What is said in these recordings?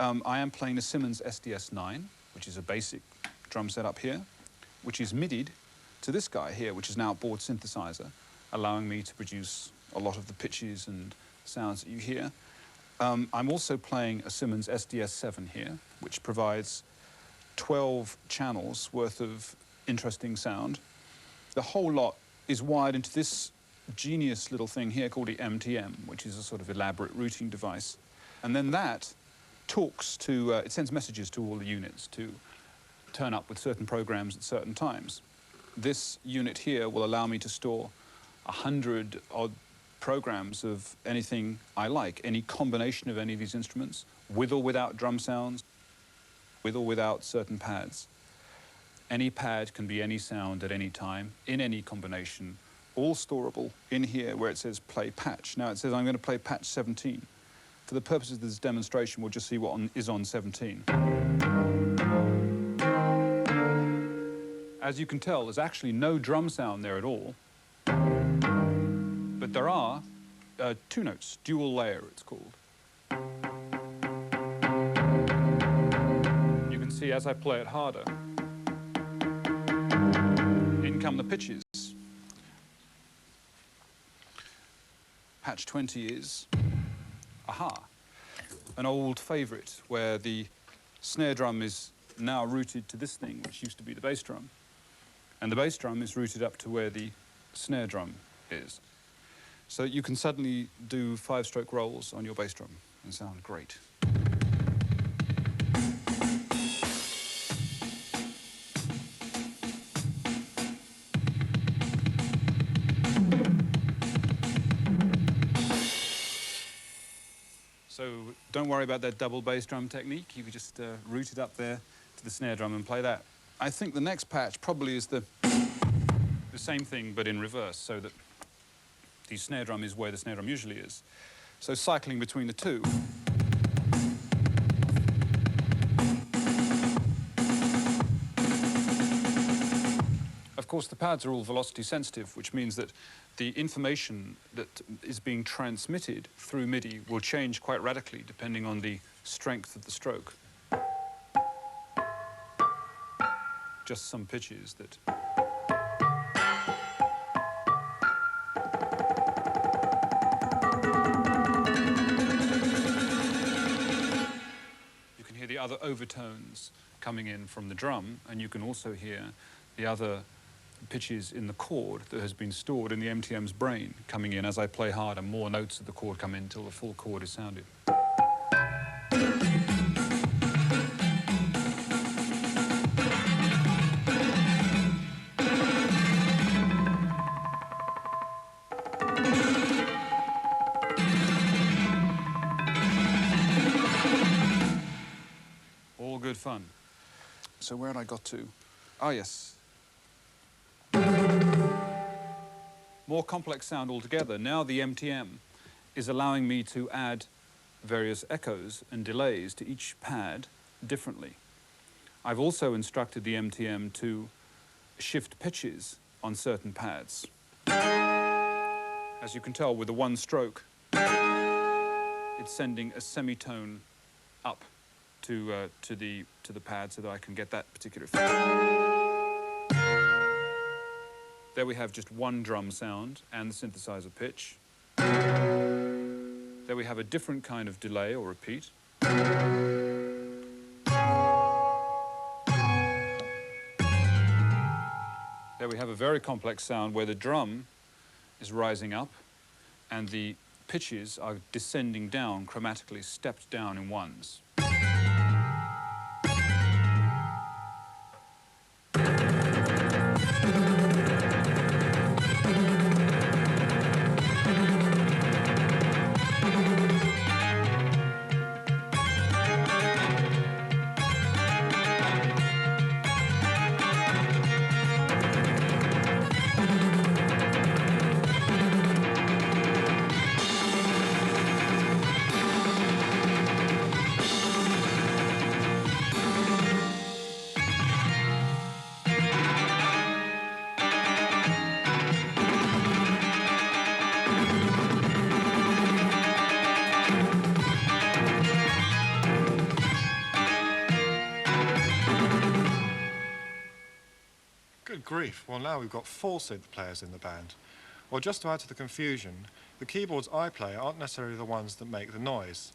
I am playing the Simmons SDS9, which is a basic drum set up here, which is MIDI'd to this guy here, which is an outboard synthesizer, allowing me to produce a lot of the pitches and sounds that you hear. I'm also playing a Simmons SDS7 here, which provides 12 channels worth of interesting sound. The whole lot is wired into this genius little thing here called the MTM, which is a sort of elaborate routing device. And then that talks to, it sends messages to all the units to turn up with certain programs at certain times. This unit here will allow me to store 100 odd programs of anything I like, any combination of any of these instruments, with or without drum sounds, with or without certain pads. Any pad can be any sound at any time, in any combination, all storable in here where it says play patch. Now it says I'm going to play patch 17. For the purposes of this demonstration, we'll just see what is on 17. As you can tell, there's actually no drum sound there at all. But there are two notes, dual layer it's called. You can see as I play it harder, in come the pitches. Patch 20 is aha, an old favorite where the snare drum is now routed to this thing, which used to be the bass drum. And the bass drum is routed up to where the snare drum is. So you can suddenly do 5-stroke rolls on your bass drum and sound great. So don't worry about that double bass drum technique. You could just route it up there to the snare drum and play that. I think the next patch probably is the same thing but in reverse, so that the snare drum is where the snare drum usually is. So cycling between the two. Of course, the pads are all velocity sensitive, which means that the information that is being transmitted through MIDI will change quite radically depending on the strength of the stroke. Just some pitches that... You can hear the other overtones coming in from the drum, and you can also hear the other pitches in the chord that has been stored in the MTM's brain coming in as I play hard, and more notes of the chord come in until the full chord is sounded. All good fun. So where had I got to? Ah, yes. More complex sound altogether. Now the MTM is allowing me to add various echoes and delays to each pad differently. I've also instructed the MTM to shift pitches on certain pads. As you can tell, with the one stroke, it's sending a semitone up to the pad so that I can get that particular effect. There we have just one drum sound and the synthesizer pitch. There we have a different kind of delay or repeat. There we have a very complex sound where the drum is rising up and the pitches are descending down chromatically, stepped down in ones. grief, well now we've got 4 synth players in the band. Well, just to add to the confusion, the keyboards I play aren't necessarily the ones that make the noise.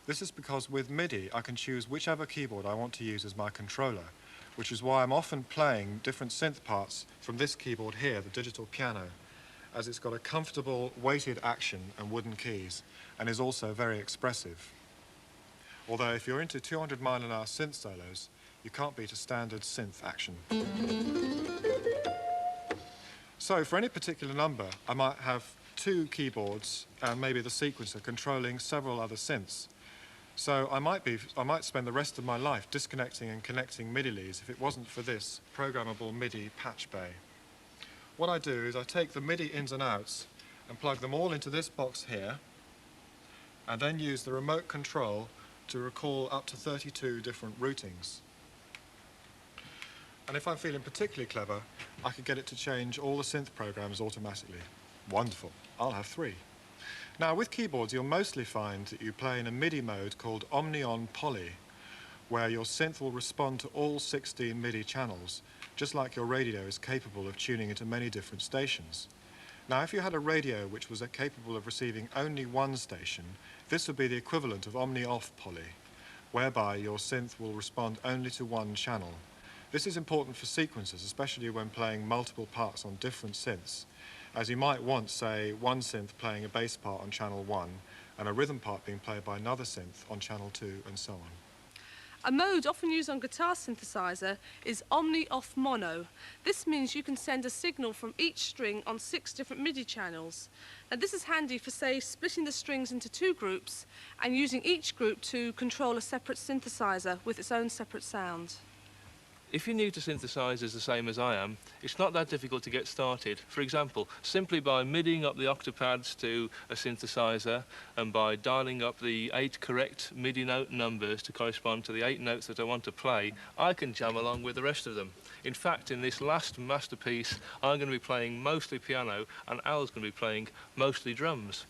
This is because with MIDI I can choose whichever keyboard I want to use as my controller, which is why I'm often playing different synth parts from this keyboard here, the digital piano, as it's got a comfortable weighted action and wooden keys, and is also very expressive. Although if you're into 200 mile-an-hour synth solos, you can't beat a standard synth action. So for any particular number, I might have 2 keyboards and maybe the sequencer controlling several other synths. So I might spend the rest of my life disconnecting and connecting MIDI leads if it wasn't for this programmable MIDI patch bay. What I do is I take the MIDI ins and outs and plug them all into this box here, and then use the remote control to recall up to 32 different routings. And if I'm feeling particularly clever, I could get it to change all the synth programs automatically. Wonderful, I'll have 3. Now with keyboards you'll mostly find that you play in a MIDI mode called Omni-On Poly, where your synth will respond to all 16 MIDI channels, just like your radio is capable of tuning into many different stations. Now if you had a radio which was capable of receiving only one station, this would be the equivalent of Omni-Off Poly, whereby your synth will respond only to one channel. This is important for sequencers, especially when playing multiple parts on different synths, as you might want, say, one synth playing a bass part on channel 1 and a rhythm part being played by another synth on channel 2 and so on. A mode often used on guitar synthesizer is Omni-Off Mono. This means you can send a signal from each string on 6 different MIDI channels. Now this is handy for, say, splitting the strings into 2 groups and using each group to control a separate synthesizer with its own separate sound. If you're new to synthesizers the same as I am, it's not that difficult to get started. For example, simply by MIDIing up the octapads to a synthesizer and by dialing up the 8 correct MIDI note numbers to correspond to the 8 notes that I want to play, I can jam along with the rest of them. In fact, in this last masterpiece, I'm going to be playing mostly piano and Al's going to be playing mostly drums.